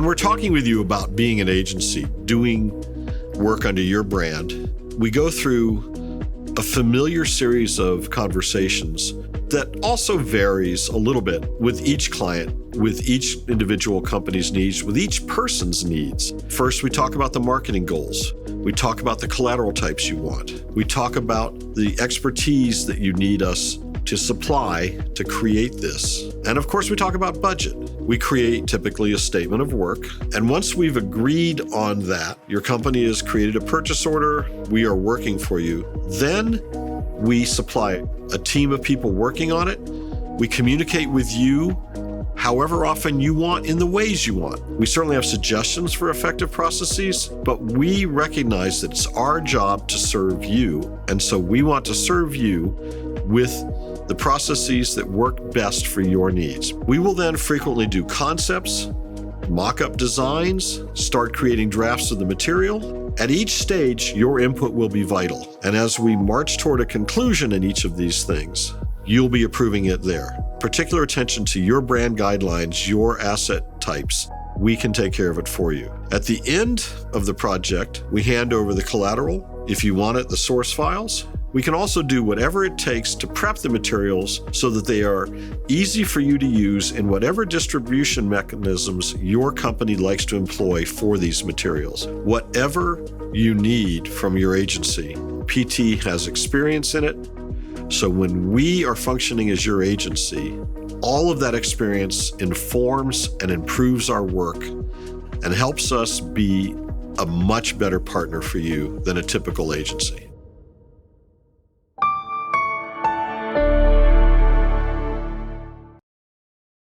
When we're talking with you about being an agency, doing work under your brand, we go through a familiar series of conversations that also varies a little bit with each client, with each individual company's needs, with each person's needs. First, we talk about the marketing goals. We talk about the collateral types you want. We talk about the expertise that you need us to supply to create this. And of course, we talk about budget. We create typically a statement of work. And once we've agreed on that, your company has created a purchase order, we are working for you. Then we supply a team of people working on it. We communicate with you however often you want in the ways you want. We certainly have suggestions for effective processes, but we recognize that it's our job to serve you. And so we want to serve you with the processes that work best for your needs. We will then frequently do concepts, mock-up designs, start creating drafts of the material. At each stage, your input will be vital. And as we march toward a conclusion in each of these things, you'll be approving it there. Particular attention to your brand guidelines, your asset types. We can take care of it for you. At the end of the project, we hand over the collateral. If you want it, the source files. We can also do whatever it takes to prep the materials so that they are easy for you to use in whatever distribution mechanisms your company likes to employ for these materials. Whatever you need from your agency, PT has experience in it. So when we are functioning as your agency, all of that experience informs and improves our work and helps us be a much better partner for you than a typical agency.